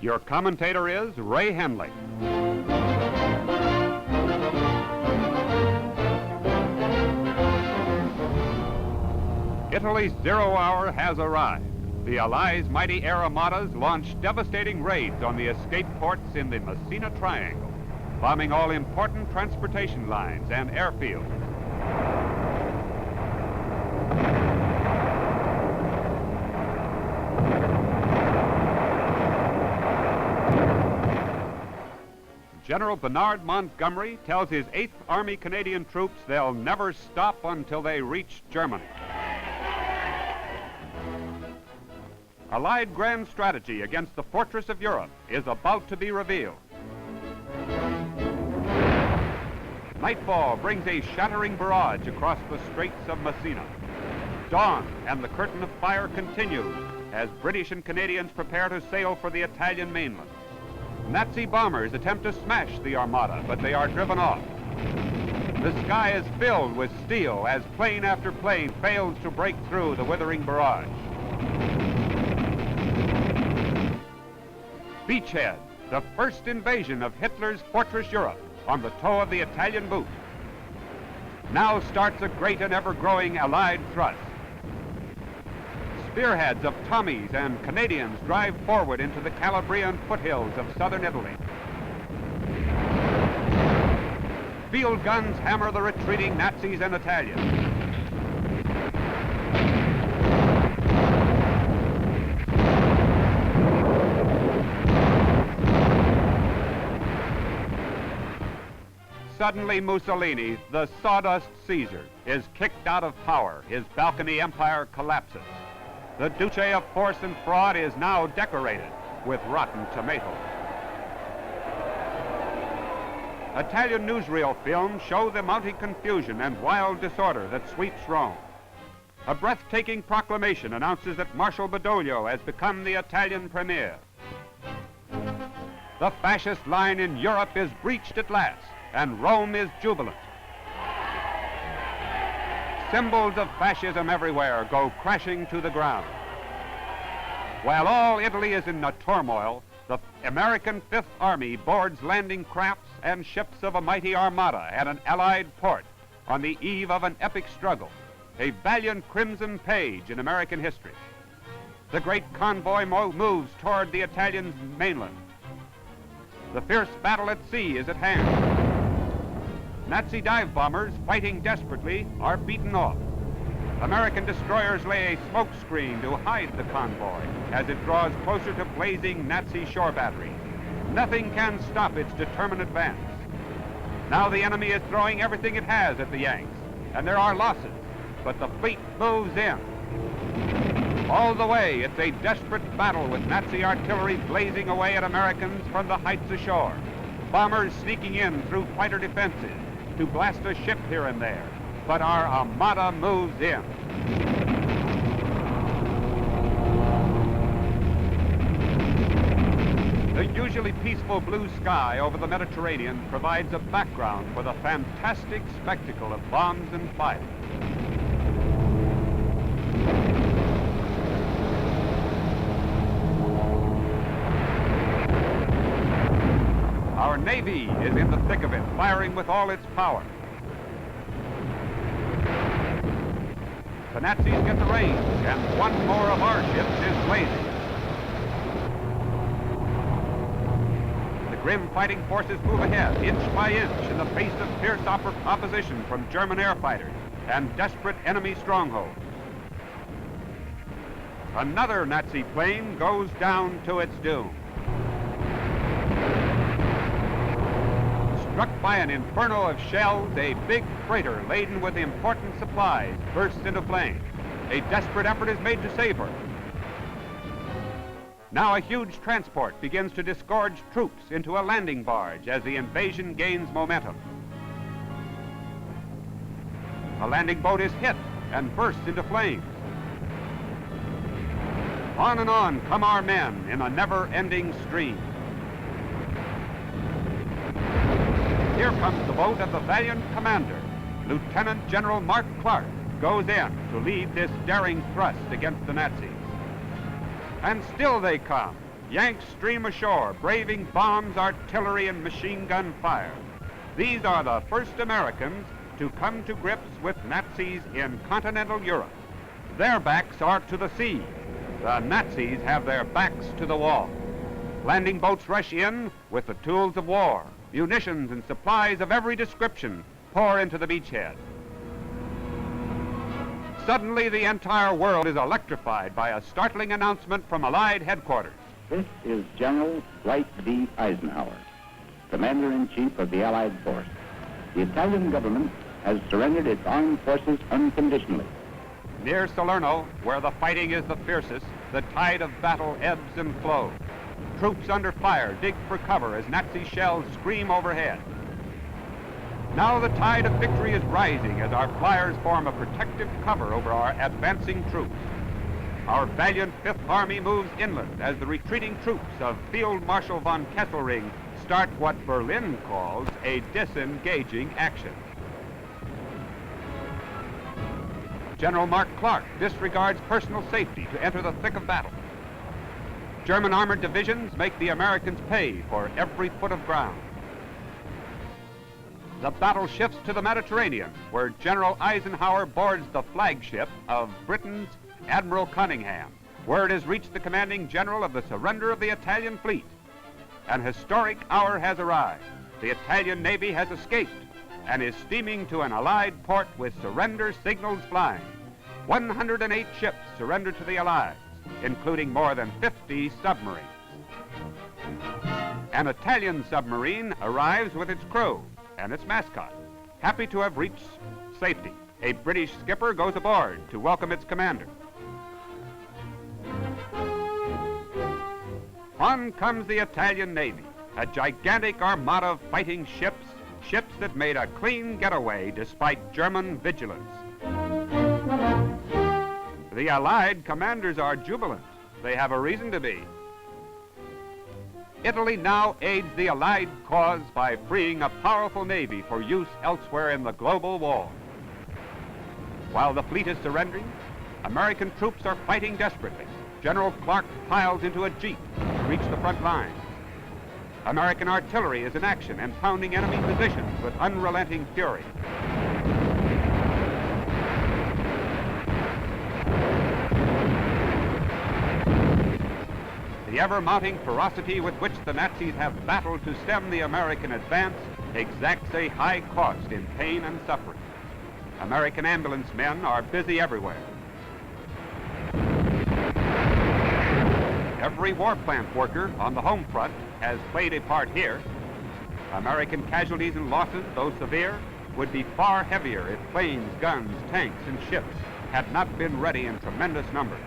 Your commentator is Ray Henley. Italy's 0 hour has arrived. The Allies' mighty air armadas launched devastating raids on the escape ports in the Messina Triangle, bombing all important transportation lines and airfields. General Bernard Montgomery tells his 8th Army Canadian troops they'll never stop until they reach Germany. Allied grand strategy against the fortress of Europe is about to be revealed. Nightfall brings a shattering barrage across the Straits of Messina. Dawn and the curtain of fire continues as British and Canadians prepare to sail for the Italian mainland. Nazi bombers attempt to smash the armada, but they are driven off. The sky is filled with steel as plane after plane fails to break through the withering barrage. Beachhead, the first invasion of Hitler's fortress Europe on the toe of the Italian boot. Now starts a great and ever-growing Allied thrust. Spearheads of Tommies and Canadians drive forward into the Calabrian foothills of southern Italy. Field guns hammer the retreating Nazis and Italians. Suddenly Mussolini, the sawdust Caesar, is kicked out of power. His balcony empire collapses. The Duce of force and fraud is now decorated with rotten tomatoes. Italian newsreel films show the mounting confusion and wild disorder that sweeps Rome. A breathtaking proclamation announces that Marshal Badoglio has become the Italian premier. The fascist line in Europe is breached at last, and Rome is jubilant. Symbols of fascism everywhere go crashing to the ground. While all Italy is in a turmoil, the American Fifth Army boards landing crafts and ships of a mighty armada at an Allied port on the eve of an epic struggle, a valiant crimson page in American history. The great convoy moves toward the Italian mainland. The fierce battle at sea is at hand. Nazi dive bombers, fighting desperately, are beaten off. American destroyers lay a smoke screen to hide the convoy as it draws closer to blazing Nazi shore batteries. Nothing can stop its determined advance. Now the enemy is throwing everything it has at the Yanks, and there are losses, but the fleet moves in. All the way, it's a desperate battle with Nazi artillery blazing away at Americans from the heights ashore. Bombers sneaking in through fighter defenses to blast a ship here and there, but our armada moves in. The usually peaceful blue sky over the Mediterranean provides a background for the fantastic spectacle of bombs and fire. Our Navy is in the thick of it, firing with all its power. The Nazis get the range, and one more of our ships is blazing. The grim fighting forces move ahead, inch by inch, in the face of fierce opposition from German air fighters and desperate enemy strongholds. Another Nazi plane goes down to its doom. Struck by an inferno of shells, a big freighter laden with important supplies bursts into flames. A desperate effort is made to save her. Now a huge transport begins to disgorge troops into a landing barge as the invasion gains momentum. A landing boat is hit and bursts into flames. On and on come our men in a never-ending stream. Here comes the boat of the valiant commander. Lieutenant General Mark Clark goes in to lead this daring thrust against the Nazis. And still they come, Yanks stream ashore, braving bombs, artillery, and machine gun fire. These are the first Americans to come to grips with Nazis in continental Europe. Their backs are to the sea. The Nazis have their backs to the wall. Landing boats rush in with the tools of war. Munitions and supplies of every description pour into the beachhead. Suddenly, the entire world is electrified by a startling announcement from Allied headquarters. This is General Dwight D. Eisenhower, Commander-in-Chief of the Allied force. The Italian government has surrendered its armed forces unconditionally. Near Salerno, where the fighting is the fiercest, the tide of battle ebbs and flows. Troops under fire dig for cover as Nazi shells scream overhead. Now the tide of victory is rising as our flyers form a protective cover over our advancing troops. Our valiant Fifth Army moves inland as the retreating troops of Field Marshal von Kesselring start what Berlin calls a disengaging action. General Mark Clark disregards personal safety to enter the thick of battle. German armored divisions make the Americans pay for every foot of ground. The battle shifts to the Mediterranean, where General Eisenhower boards the flagship of Britain's Admiral Cunningham. Word has reached the commanding general of the surrender of the Italian fleet. An historic hour has arrived. The Italian Navy has escaped and is steaming to an Allied port with surrender signals flying. 108 ships surrendered to the Allies, including more than 50 submarines. An Italian submarine arrives with its crew and its mascot, happy to have reached safety. A British skipper goes aboard to welcome its commander. On comes the Italian Navy, a gigantic armada of fighting ships, ships that made a clean getaway despite German vigilance. The Allied commanders are jubilant. They have a reason to be. Italy now aids the Allied cause by freeing a powerful navy for use elsewhere in the global war. While the fleet is surrendering, American troops are fighting desperately. General Clark piles into a jeep to reach the front lines. American artillery is in action and pounding enemy positions with unrelenting fury. The ever-mounting ferocity with which the Nazis have battled to stem the American advance exacts a high cost in pain and suffering. American ambulance men are busy everywhere. Every war plant worker on the home front has played a part here. American casualties and losses, though severe, would be far heavier if planes, guns, tanks, and ships had not been ready in tremendous numbers.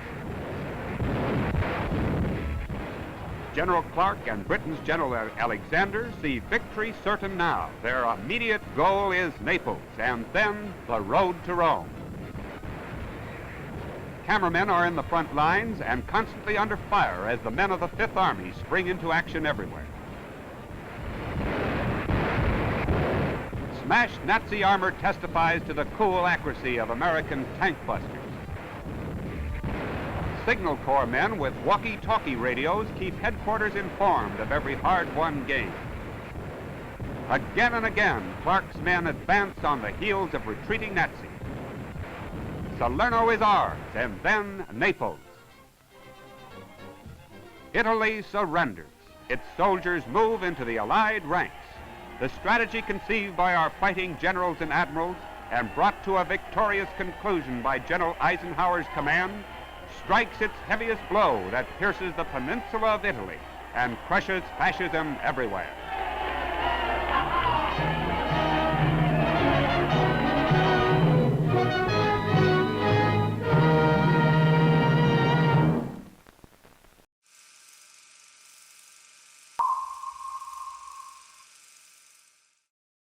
General Clark and Britain's General Alexander see victory certain now. Their immediate goal is Naples, and then the road to Rome. Cameramen are in the front lines and constantly under fire as the men of the Fifth Army spring into action everywhere. Smashed Nazi armor testifies to the cool accuracy of American tank busters. Signal Corps men with walkie-talkie radios keep headquarters informed of every hard-won gain. Again and again, Clark's men advance on the heels of retreating Nazis. Salerno is ours, and then Naples. Italy surrenders. Its soldiers move into the Allied ranks. The strategy conceived by our fighting generals and admirals and brought to a victorious conclusion by General Eisenhower's command strikes its heaviest blow that pierces the peninsula of Italy and crushes fascism everywhere.